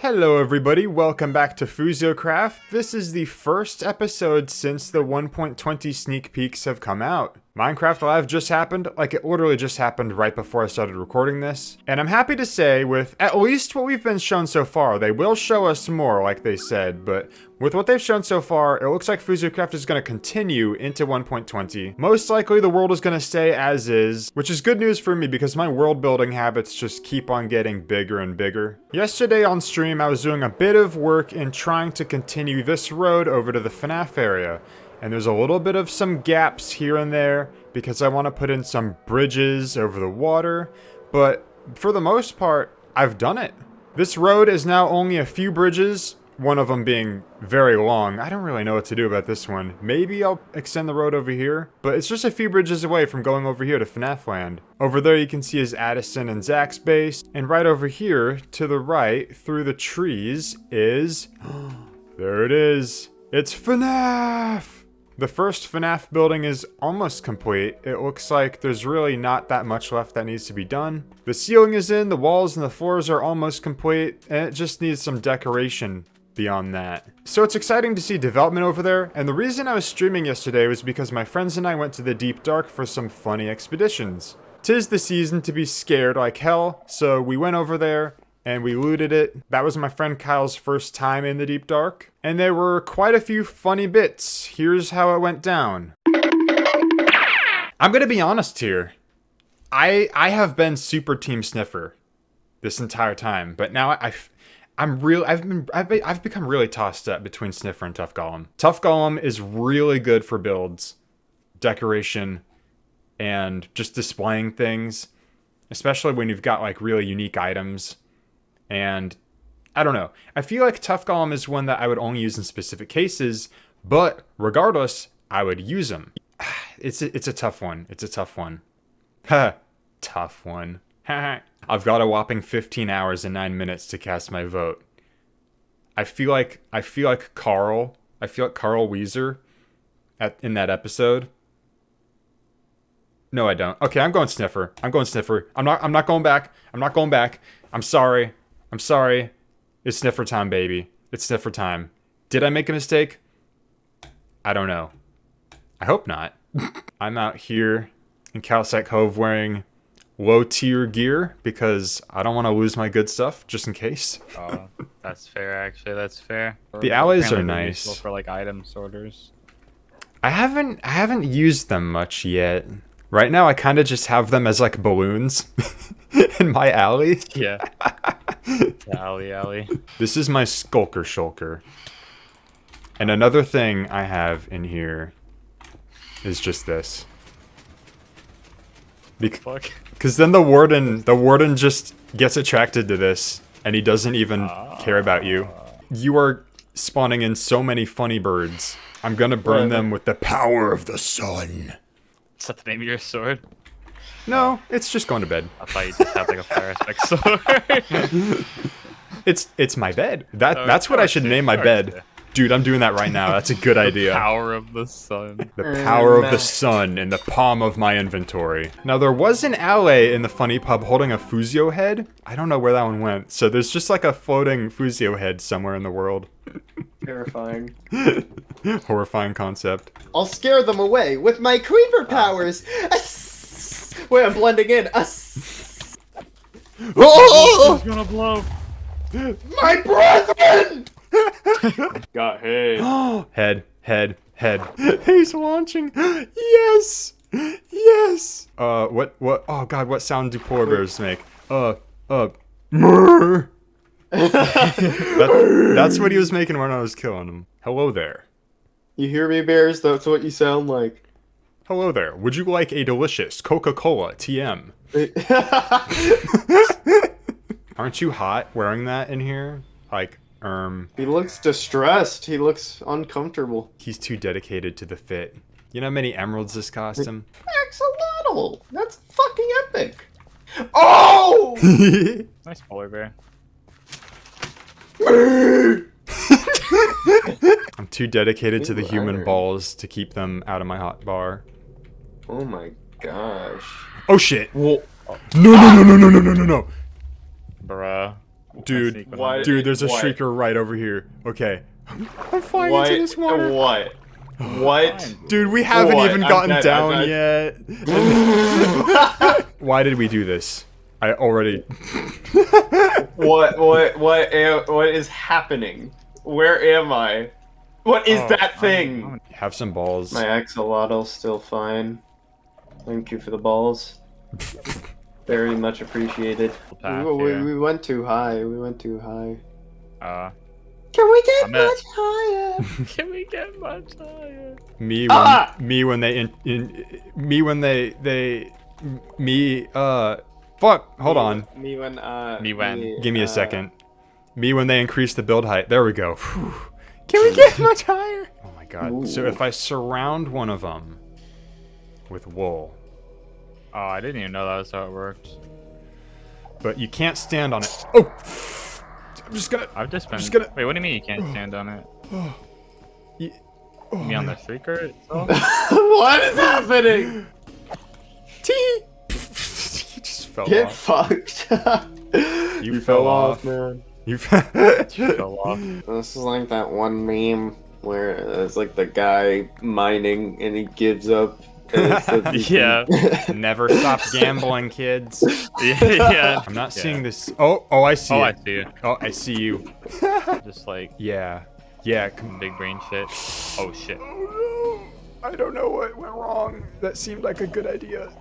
Hello everybody, welcome back to FusioCraft. This is the first episode since the 1.20 sneak peeks have come out. Minecraft Live just happened, like it literally just happened right before I started recording this. And I'm happy to say, with at least what we've been shown so far, they will show us more like they said, but with what they've shown so far, it looks like FusioCraft is going to continue into 1.20. Most likely the world is going to stay as is, which is good news for me because my world building habits just keep on getting bigger and bigger. Yesterday on stream, I was doing a bit of work in trying to continue this road over to the FNAF area. And there's a little bit of some gaps here and there because I want to put in some bridges over the water. But for the most part, I've done it. This road is now only a few bridges, one of them being very long. I don't really know what to do about this one. Maybe I'll extend the road over here, but it's just a few bridges away from going over here to FNAF Land. Over there you can see is Addison and Zach's base, and right over here to the right through the trees is... there it is. It's FNAF! The first FNAF building is almost complete. It looks like there's really not that much left that needs to be done. The ceiling is in, the walls and the floors are almost complete, and it just needs some decoration beyond that. So it's exciting to see development over there, and the reason I was streaming yesterday was because my friends and I went to the Deep Dark for some funny expeditions. 'Tis the season to be scared like hell, so we went over there and we looted it. That was my friend Kyle's first time in the Deep Dark, and there were quite a few funny bits. Here's how it went down. I'm gonna be honest here. I have been super Team Sniffer this entire time, but now I've become really tossed up between Sniffer and Tough Golem. Tough Golem is really good for builds, decoration, and just displaying things, especially when you've got like really unique items. And I don't know. I feel like Tough Golem is one that I would only use in specific cases, but regardless, I would use them. It's a tough one. It's a tough one. Ha, tough one. I've got a whopping 15 hours and 9 minutes to cast my vote. I feel like Carl Weezer in that episode. No, I don't. Okay, I'm going Sniffer. I'm not going back. I'm sorry. It's Sniffer time, baby. It's Sniffer time. Did I make a mistake? I don't know. I hope not. I'm out here in Calcite Cove wearing low-tier gear because I don't want to lose my good stuff, just in case. Oh, that's fair, actually. That's fair. The alloys are nice. For like item sorters. I haven't used them much yet. Right now, I kind of just have them as like balloons in my alley. Yeah. Alley. This is my Skulker Shulker. And another thing I have in here is just this. Because then the warden just gets attracted to this, and he doesn't even care about you. You are spawning in so many funny birds. I'm gonna burn them with the power of the sun. Is that the name of your sword? No, it's just going to bed. I thought you just had like a fire aspect sword. It's my bed. That's what I should name my bed. Dude, I'm doing that right now. That's a good idea. The power of the sun. The power of the sun in the palm of my inventory. Now, there was an alley in the funny pub holding a Fusio head. I don't know where that one went. So there's just like a floating Fusio head somewhere in the world. Terrifying. Horrifying concept. I'll scare them away with my creeper powers. Wait, I'm blending in. Oh! It's gonna blow. My brethren! Got Head. He's launching. Yes. What? Oh God, what sound do polar bears make? Murr. That's what he was making when I was killing him. Hello there. You hear me, bears? That's what you sound like. Hello there. Would you like a delicious Coca-Cola TM? Aren't you hot wearing that in here? Like, He looks distressed. He looks uncomfortable. He's too dedicated to the fit. You know how many emeralds this cost him? Axolotl! That's fucking epic. Oh! Nice polar bear. I'm too dedicated to the human balls to keep them out of my hot bar. Oh my gosh. Oh shit! Whoa. No! Bruh. Dude, What? dude, there's a What? shrieker right over here. Okay. I'm flying What? into this water. What? What? Dude, we haven't What? even I'm gotten dead, down I'm yet. Why did we do this? I already... What is happening? Where am I? What is that thing? Have some balls. My axolotl's still fine. Thank you for the balls. Very much appreciated. We went too high. We went too high. Can we get much higher? Can we get much higher? Me when fuck, hold on. Me when Give me a second. Me when they increase the build height. There we go. Whew. Can we get much higher? Oh my god. Ooh. So if I surround one of them with wool. Oh, I didn't even know that was how it worked. But you can't stand on it. Oh! I'm just gonna... I've just been... just gonna- Wait, what do you mean you can't stand on it? You You mean on the shrieker itself? What is happening? Tee! You just fell Get off. fucked. You fell off. man. You fell Fell off. This is like that one meme where it's like the guy mining and he gives up. And it says he Yeah. can- Never stop gambling, kids. Yeah. I'm not seeing this. Oh, I see Oh, it. I see you. Oh, I see you. Just like Yeah. Yeah, come big brain shit. Oh shit. Oh no. I don't know what went wrong. That seemed like a good idea.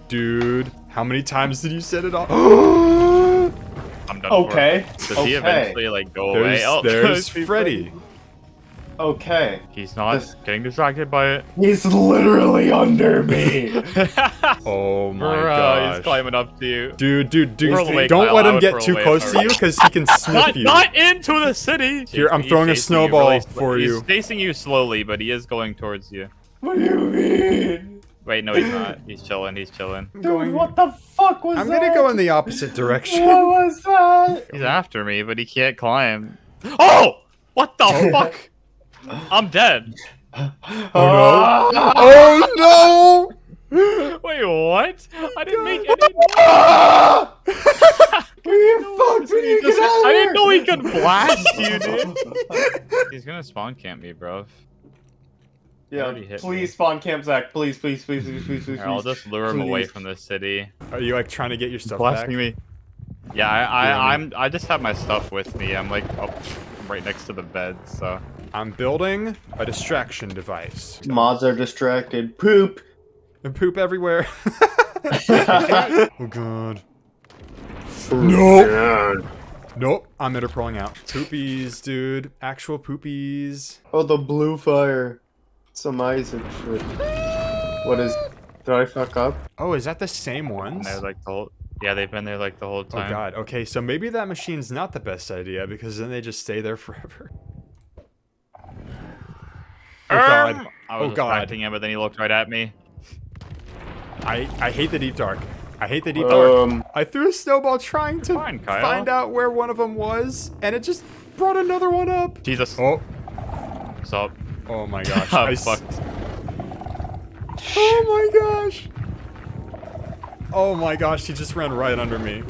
Dude, how many times did you set it off? I'm done Okay. for. Does he eventually like go away? There's, Oh, there's he's Freddy. Okay. He's not getting distracted by it. He's literally under me. Oh my Bro, gosh. he's climbing up to you. Dude, Whirl away, don't Kyle. let I him would get whirl too away close if I to were you you. because he can sniff you. Not into the city. Here, I'm He's throwing a chasing you snowball really for you. He's chasing you slowly, but he is going towards you. What do you mean? Wait, no, he's not. He's chilling. He's chilling. Dude, what the fuck was I'm that? gonna go in the opposite direction. What was that? He's after me, but he can't climb. Oh! What the fuck? I'm dead. Oh no! Oh no! Wait, what? I didn't make any. You fucked when you get out I of didn't here. know he could blast you, dude. He's gonna spawn camp me, bro. Yeah, already hit please me. spawn camp Zach. Please, please, please, please, please, please. Here, I'll just lure him away Please. from the city. Are you like trying to get your stuff back? Blasting me. Yeah, I just have my stuff with me. I'm like up right next to the bed, so. I'm building a distraction device. Mods are distracted. Poop. And poop everywhere. Oh god. Nope. Nope. I'm interpolling out. Poopies, dude. Actual poopies. Oh, the blue fire. Some eyes and shit. What is? Did I fuck up? Oh, is that the same ones? They're like the whole. Yeah, they've been there like the whole Oh time. god. Okay, so maybe that machine's not the best idea because then they just stay there forever. Oh god. I was Oh god. distracting him, but then he looked right at me. I hate the deep dark. I hate the deep dark. Um. I threw a snowball trying to Fine, Kyle. find out where one of them was, and it just brought another one up. Jesus. Oh, What's up? oh my gosh. I'm I s- fucked. Oh my gosh. Oh my gosh, he just ran right under me.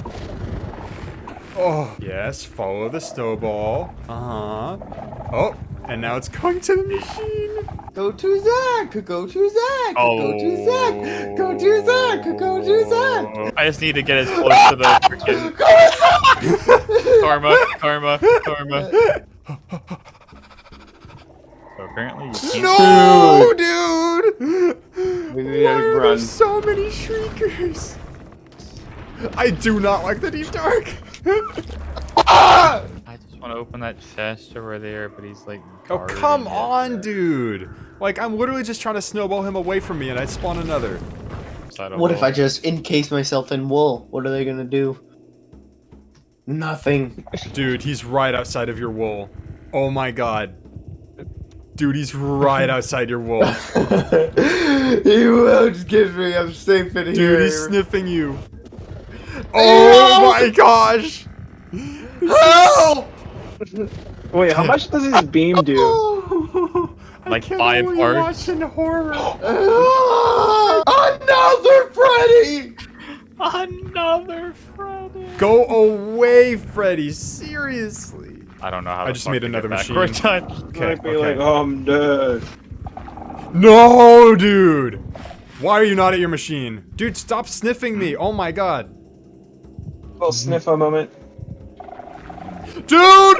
Oh, yes, follow the snowball. Uh-huh. Oh, and now it's going to the machine. Go to Zach. Go to Zach. Go to Zach. Go to Zach. Go to Zach. I just need to get as close to the freaking karma. So apparently you can't. No, dude! We need Why to are run. there so many shriekers? I do not like the deep dark. Ah! I just want to open that chest over there, but he's like. Oh, guarding come it. on, dude. Like, I'm literally just trying to snowball him away from me and I spawn another. Side of What if wall. I just encase myself in wool? What are they gonna do? Nothing. Dude, he's right outside of your wool. Oh my god. Dude, he's right outside your wool. He won't get me. I'm safe in here. Dude, he's sniffing you. Oh my gosh. Help! Wait, how much does his beam do? I Like can't 5 believe parts? watching horror. Another Freddy! Another Freddy. Go away, Freddy. Seriously. I don't know how. I just made another machine. Okay, might be like, oh, I'm dead. No, dude. Why are you not at your machine? Dude, stop sniffing me. Oh my god. I'll sniff a moment. Dude!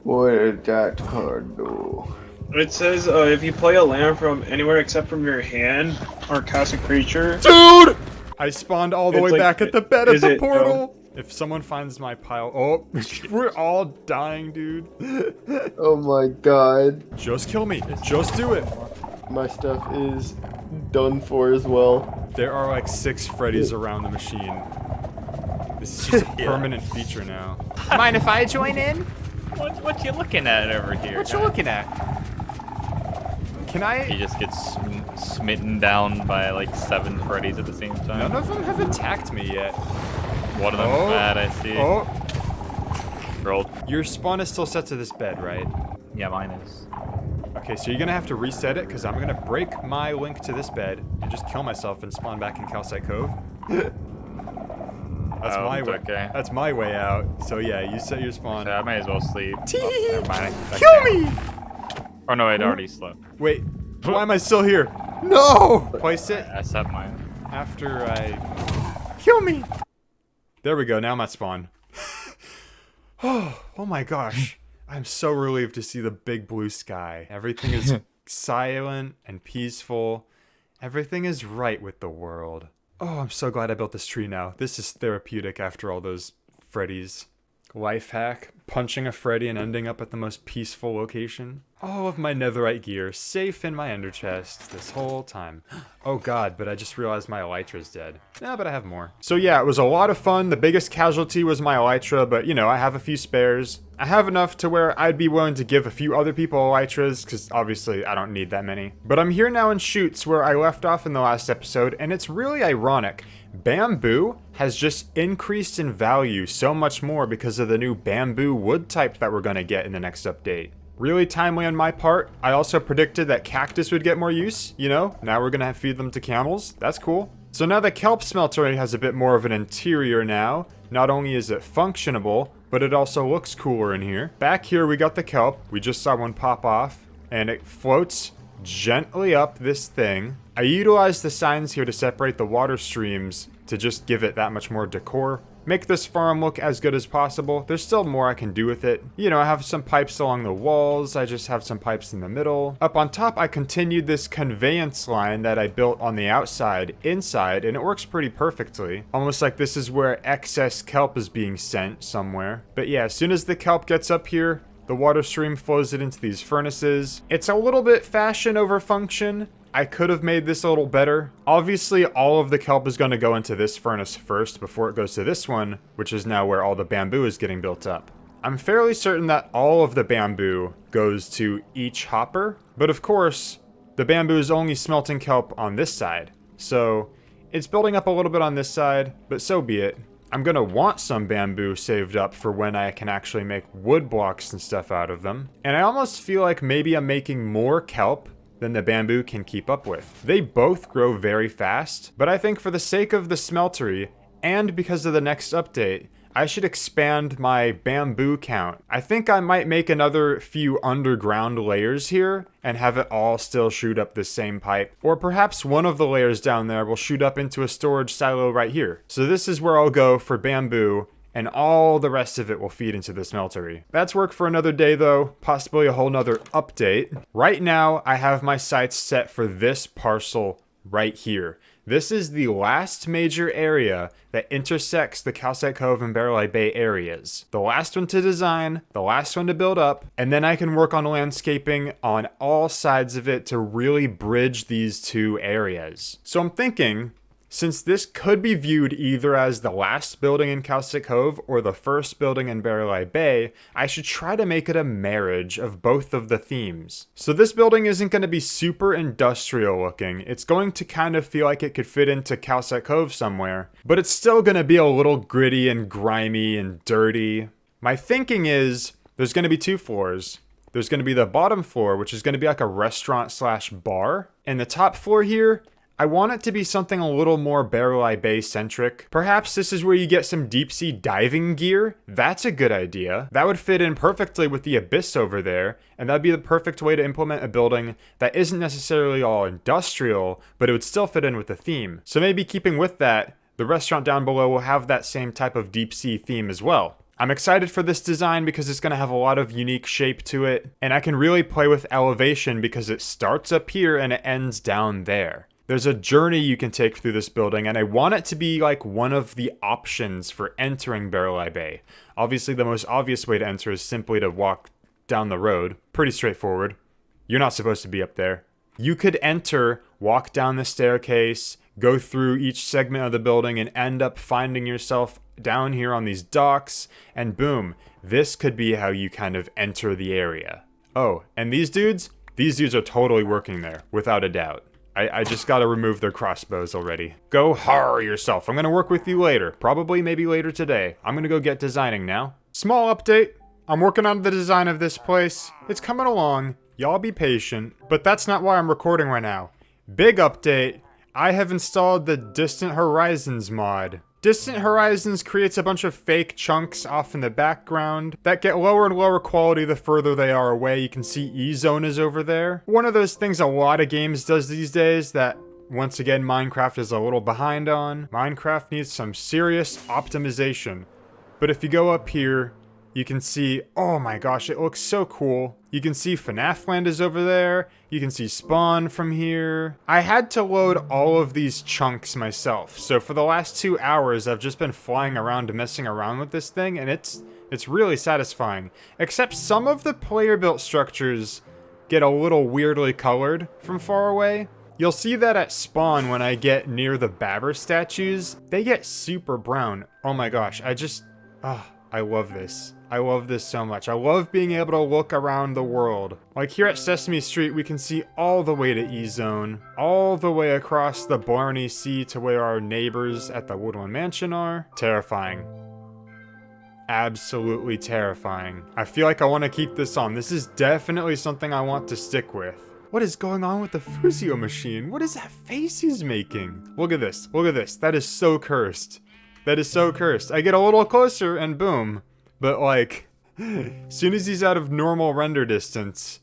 What did that card do? It says if you play a land from anywhere except from your hand or cast a creature. Dude! I spawned all the It's way like- back at the bed of is the it, portal. If someone finds my pile, oh, we're all dying, dude. Oh my god. Just kill me. Just do it. My stuff is done for as well. There are like 6 Freddys around the machine. This is just a permanent feature now. Mind if I join in? What you looking at over here? What you looking at? Can He I? just gets smitten down by like 7 Freddys at the same time. None of them have attacked me yet. One of them's Oh. bad, I see. Oh, Rolled. your spawn is still set to this bed, right? Yeah, mine is. Okay, so you're gonna have to reset it because I'm gonna break my link to this bed and just kill myself and spawn back in Calcite Cove. That's Oh, my it's way. okay. That's my way out. So yeah, you set your spawn. So I might as well sleep. Oh, never mind. I Kill can't. me! Oh no, I'd already slept. Wait, why am I still here? No! Place it I set mine. after I... Kill me! There we go, now I'm at spawn. Oh my gosh. I'm so relieved to see the big blue sky. Everything is silent and peaceful. Everything is right with the world. Oh, I'm so glad I built this tree now. This is therapeutic after all those Freddys. Life hack, punching a Freddy and ending up at the most peaceful location. All of my netherite gear safe in my ender chest this whole time. Oh god, but I just realized my elytra's dead. Yeah, but I have more. So yeah, it was a lot of fun. The biggest casualty was my elytra, but you know, I have a few spares. I have enough to where I'd be willing to give a few other people elytras, because obviously I don't need that many. But I'm here now in Shoots where I left off in the last episode, and it's really ironic. Bamboo has just increased in value so much more because of the new bamboo wood type that we're gonna get in the next update. Really timely on my part. I also predicted that cactus would get more use, you know? Now we're gonna feed them to camels. That's cool. So now the kelp smelter has a bit more of an interior now. Not only is it functionable, but it also looks cooler in here. Back here we got the kelp. We just saw one pop off, and it floats gently up this thing. I utilized the signs here to separate the water streams to just give it that much more decor. Make this farm look as good as possible. There's still more I can do with it. You know, I have some pipes along the walls. I just have some pipes in the middle. Up on top, I continued this conveyance line that I built on the outside, inside, and it works pretty perfectly. Almost like this is where excess kelp is being sent somewhere. But yeah, as soon as the kelp gets up here, the water stream flows it into these furnaces. It's a little bit fashion over function. I could have made this a little better. Obviously, all of the kelp is going to go into this furnace first before it goes to this one, which is now where all the bamboo is getting built up. I'm fairly certain that all of the bamboo goes to each hopper, but of course, the bamboo is only smelting kelp on this side. So, it's building up a little bit on this side, but so be it. I'm gonna want some bamboo saved up for when I can actually make wood blocks and stuff out of them. And I almost feel like maybe I'm making more kelp than the bamboo can keep up with. They both grow very fast, but I think for the sake of the smeltery, and because of the next update, I should expand my bamboo count. I think I might make another few underground layers here and have it all still shoot up the same pipe. Or perhaps one of the layers down there will shoot up into a storage silo right here. So this is where I'll go for bamboo, and all the rest of it will feed into the smeltery. That's work for another day though, possibly a whole nother update. Right now, I have my sights set for this parcel right here. This is the last major area that intersects the Calcite Cove and Barreleye Bay areas. The last one to design, the last one to build up, and then I can work on landscaping on all sides of it to really bridge these two areas. So I'm thinking, since this could be viewed either as the last building in Calcite Cove or the first building in Barreleye Bay, I should try to make it a marriage of both of the themes. So this building isn't going to be super industrial looking. It's going to kind of feel like it could fit into Calcite Cove somewhere, but it's still going to be a little gritty and grimy and dirty. My thinking is there's going to be 2 floors. There's going to be the bottom floor, which is going to be like a restaurant slash bar. And the top floor here, I want it to be something a little more Barrel Bay centric. Perhaps this is where you get some deep sea diving gear. That's a good idea. That would fit in perfectly with the abyss over there, and that'd be the perfect way to implement a building that isn't necessarily all industrial, but it would still fit in with the theme. So maybe keeping with that, the restaurant down below will have that same type of deep sea theme as well. I'm excited for this design because it's going to have a lot of unique shape to it, and I can really play with elevation because it starts up here and it ends down there. There's a journey you can take through this building, and I want it to be like one of the options for entering Barrel Bay. Obviously, the most obvious way to enter is simply to walk down the road. Pretty straightforward. You're not supposed to be up there. You could enter, walk down the staircase, go through each segment of the building, and end up finding yourself down here on these docks, and boom, this could be how you kind of enter the area. Oh, and these dudes are totally working there, without a doubt. I just gotta remove their crossbows already. Go har yourself. I'm gonna work with you later. Probably maybe later today. I'm gonna go get designing now. Small update. I'm working on the design of this place. It's coming along. Y'all be patient. But that's not why I'm recording right now. Big update. I have installed the Distant Horizons mod. Distant Horizons creates a bunch of fake chunks off in the background that get lower and lower quality the further they are away. You can see E-Zone is over there. One of those things a lot of games does these days that, once again, Minecraft is a little behind on. Minecraft needs some serious optimization. But if you go up here, you can see, oh my gosh, it looks so cool. You can see FNAF Land is over there. You can see Spawn from here. I had to load all of these chunks myself. So for the last 2 hours, I've just been flying around and messing around with this thing, and it's really satisfying. Except some of the player-built structures get a little weirdly colored from far away. You'll see that at spawn when I get near the Babber statues. They get super brown. Oh my gosh, I love this. I love this so much. I love being able to look around the world. Like here at Sesame Street, we can see all the way to E-Zone, all the way across the Blarney Sea to where our neighbors at the Woodland Mansion are. Terrifying. Absolutely terrifying. I feel like I want to keep this on. This is definitely something I want to stick with. What is going on with the Fusio machine? What is that face he's making? Look at this. Look at this. That is so cursed. That is so cursed. I get a little closer and boom. But like, as soon as he's out of normal render distance,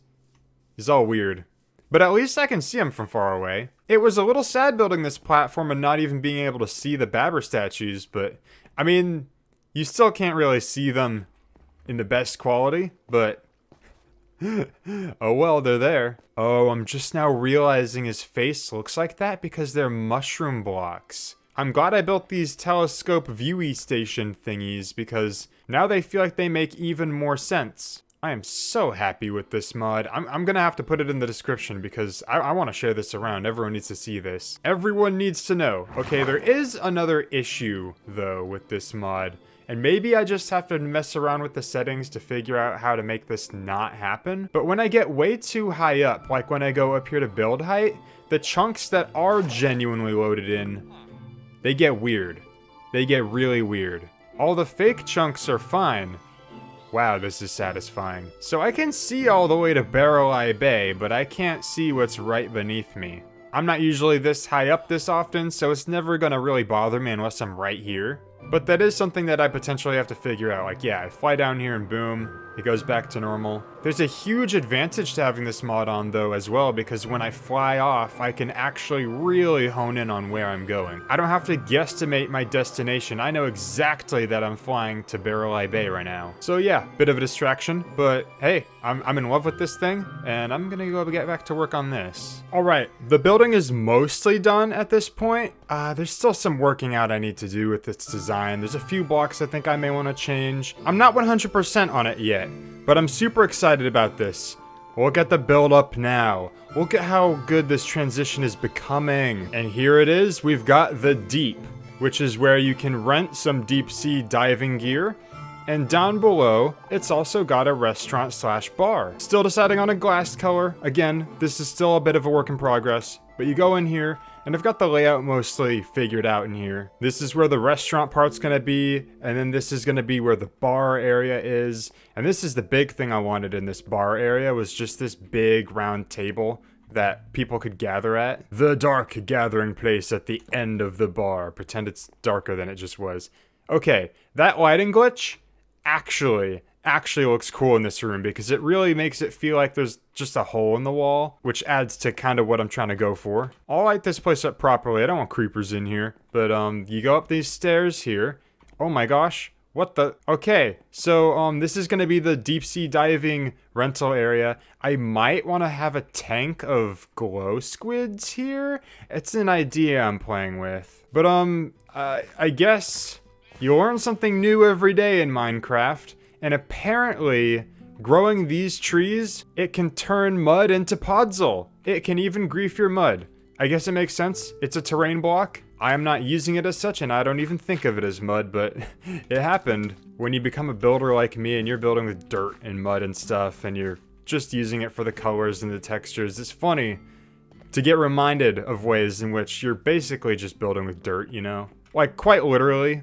he's all weird. But at least I can see him from far away. It was a little sad building this platform and not even being able to see the Babber statues, but I mean, you still can't really see them in the best quality, but oh well, they're there. Oh, I'm just now realizing his face looks like that because they're mushroom blocks. I'm glad I built these telescope viewy station thingies because now they feel like they make even more sense. I am so happy with this mod. I'm gonna have to put it in the description because I want to share this around. Everyone needs to see this. Everyone needs to know. Okay, there is another issue though with this mod. And maybe I just have to mess around with the settings to figure out how to make this not happen. But when I get way too high up, like when I go up here to build height, the chunks that are genuinely loaded in, they get weird. They get really weird. All the fake chunks are fine. Wow, this is satisfying. So I can see all the way to Barrel Bay, but I can't see what's right beneath me. I'm not usually this high up this often, so it's never gonna really bother me unless I'm right here. But that is something that I potentially have to figure out. Like, yeah, I fly down here and boom, it goes back to normal. There's a huge advantage to having this mod on though as well, because when I fly off, I can actually really hone in on where I'm going. I don't have to guesstimate my destination. I know exactly that I'm flying to Barrel Bay right now. So yeah, bit of a distraction, but hey, I'm in love with this thing, and I'm gonna go get back to work on this. All right, the building is mostly done at this point. There's still some working out I need to do with its design. There's a few blocks I think I may want to change. I'm not 100% on it yet, but I'm super excited about this. Look at the build up now. Look at how good this transition is becoming. And here it is, we've got the Deep, which is where you can rent some deep sea diving gear. And down below, it's also got a restaurant/bar. Still deciding on a glass color. Again, this is still a bit of a work in progress, but you go in here, and I've got the layout mostly figured out in here. This is where the restaurant part's gonna be, and then this is gonna be where the bar area is. And this is the big thing I wanted in this bar area, was just this big round table that people could gather at. The dark gathering place at the end of the bar. Pretend it's darker than it just was. Okay, that lighting glitch actually looks cool in this room because it really makes it feel like there's just a hole in the wall, which adds to kind of what I'm trying to go for. I'll light this place up properly. I don't want creepers in here, but you go up these stairs here. Oh my gosh. What the? Okay, so this is going to be the deep sea diving rental area. I might want to have a tank of glow squids here. It's an idea I'm playing with. But I guess you learn something new every day in Minecraft. And apparently, growing these trees, it can turn mud into podzol. It can even grief your mud. I guess it makes sense. It's a terrain block. I am not using it as such, and I don't even think of it as mud, but it happened. When you become a builder like me and you're building with dirt and mud and stuff, and you're just using it for the colors and the textures, it's funny to get reminded of ways in which you're basically just building with dirt, you know? Like, quite literally.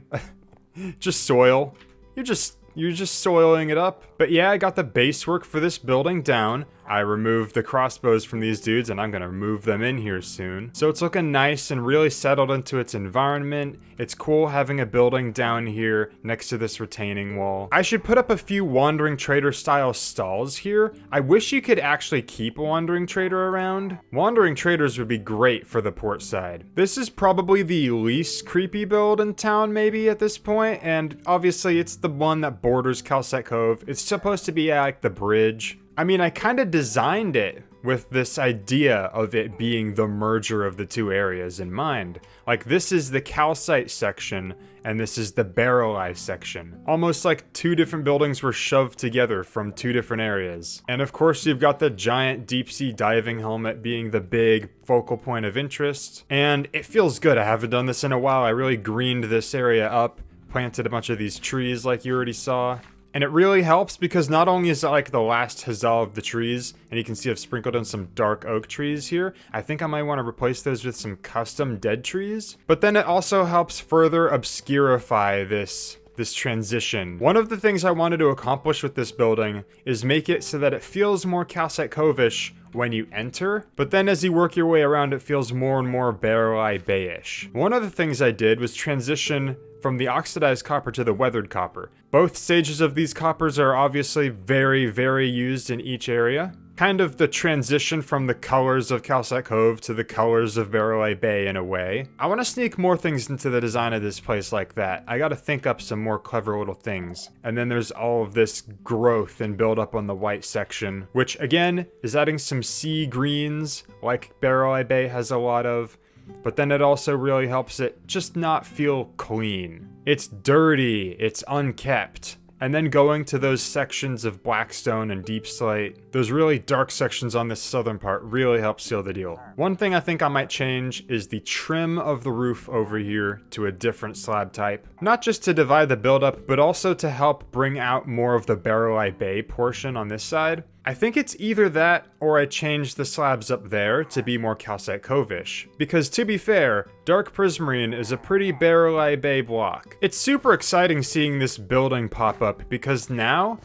Just soil. You're just soiling it up. But yeah, I got the base work for this building down. I removed the crossbows from these dudes, and I'm gonna move them in here soon. So it's looking nice and really settled into its environment. It's cool having a building down here next to this retaining wall. I should put up a few Wandering Trader style stalls here. I wish you could actually keep a Wandering Trader around. Wandering Traders would be great for the port side. This is probably the least creepy build in town maybe at this point, and obviously it's the one that borders Calcite Cove. It's supposed to be like the bridge. I mean, I kind of designed it with this idea of it being the merger of the two areas in mind. Like, this is the calcite section, and this is the barrelized section. Almost like two different buildings were shoved together from two different areas. And of course, you've got the giant deep sea diving helmet being the big focal point of interest. And it feels good. I haven't done this in a while. I really greened this area up, planted a bunch of these trees like you already saw. And it really helps because not only is it like the last huzzah of the trees, and you can see I've sprinkled in some dark oak trees here. I think I might want to replace those with some custom dead trees. But then it also helps further obscurify this transition. One of the things I wanted to accomplish with this building is make it so that it feels more Calcite Cove-ish when you enter, but then as you work your way around, it feels more and more Barrel-Eye Bay-ish. One of the things I did was transition from the oxidized copper to the weathered copper. Both stages of these coppers are obviously very, very used in each area. Kind of the transition from the colors of Calcite Cove to the colors of Barrel-Eye Bay in a way. I want to sneak more things into the design of this place like that. I got to think up some more clever little things. And then there's all of this growth and build up on the white section, which again is adding some sea greens like Barrel-Eye Bay has a lot of. But then it also really helps it just not feel clean. It's dirty, it's unkept. And then going to those sections of Blackstone and Deep Slate, those really dark sections on this southern part really help seal the deal. One thing I think I might change is the trim of the roof over here to a different slab type. Not just to divide the buildup, but also to help bring out more of the Barrel-Eye Bay portion on this side. I think it's either that or I change the slabs up there to be more Calcite Cove-ish. Because to be fair, Dark Prismarine is a pretty Barrel-Eye Bay block. It's super exciting seeing this building pop up because now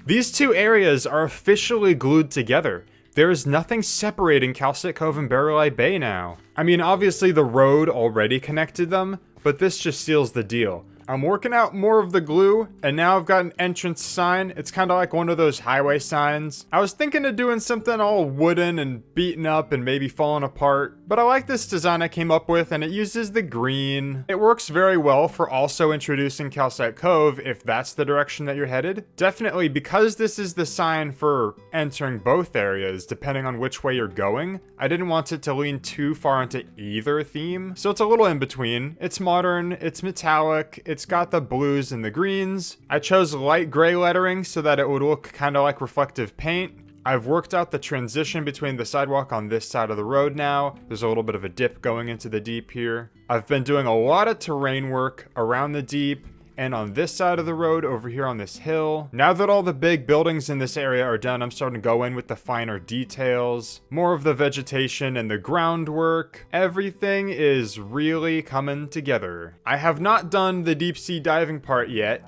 these two areas are officially glued together. There is nothing separating Calcite Cove and Barrel-Eye Bay now. I mean, obviously the road already connected them, but this just seals the deal. I'm working out more of the glue, and now I've got an entrance sign. It's kind of like one of those highway signs. I was thinking of doing something all wooden and beaten up and maybe falling apart, but I like this design I came up with, and it uses the green. It works very well for also introducing Calcite Cove if that's the direction that you're headed. Definitely, because this is the sign for entering both areas, depending on which way you're going, I didn't want it to lean too far into either theme, so it's a little in between. It's modern, it's metallic, it's got the blues and the greens. I chose light gray lettering so that it would look kind of like reflective paint. I've worked out the transition between the sidewalk on this side of the road now. There's a little bit of a dip going into the deep here. I've been doing a lot of terrain work around the deep and on this side of the road over here on this hill. Now that all the big buildings in this area are done, I'm starting to go in with the finer details, more of the vegetation and the groundwork. Everything is really coming together. I have not done the deep sea diving part yet.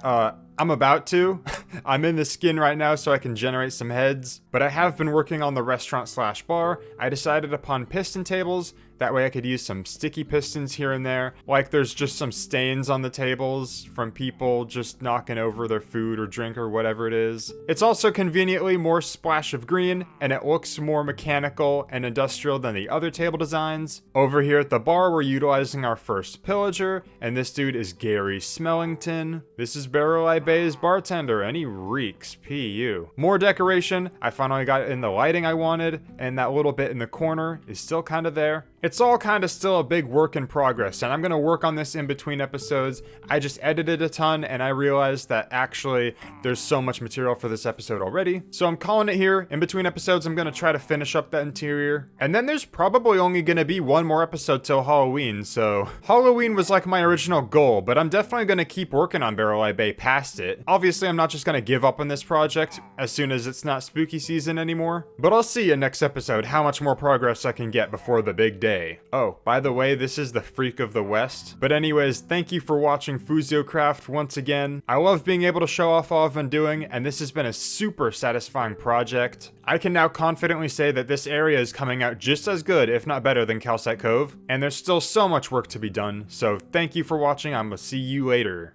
I'm about to. I'm in the skin right now so I can generate some heads, but I have been working on the restaurant/bar. I decided upon piston tables. That way I could use some sticky pistons here and there. Like there's just some stains on the tables from people just knocking over their food or drink or whatever it is. It's also conveniently more splash of green, and it looks more mechanical and industrial than the other table designs. Over here at the bar, we're utilizing our first pillager, and this dude is Gary Smellington. This is Barrel Bay's bartender, and he reeks PU. More decoration. I finally got in the lighting I wanted, and that little bit in the corner is still kind of there. It's all kind of still a big work in progress, and I'm going to work on this in between episodes. I just edited a ton, and I realized that actually there's so much material for this episode already. So I'm calling it here. In between episodes, I'm going to try to finish up that interior. And then there's probably only going to be one more episode till Halloween, so Halloween was like my original goal, but I'm definitely going to keep working on Barrel Bay past it. Obviously, I'm not just going to give up on this project as soon as it's not spooky season anymore, but I'll see you next episode how much more progress I can get before the big day. Oh, by the way, this is the Freak of the West. But anyways, thank you for watching FusioCraft once again. I love being able to show off all I've been doing, and this has been a super satisfying project. I can now confidently say that this area is coming out just as good, if not better, than Calcite Cove, and there's still so much work to be done. So thank you for watching. I'm gonna see you later.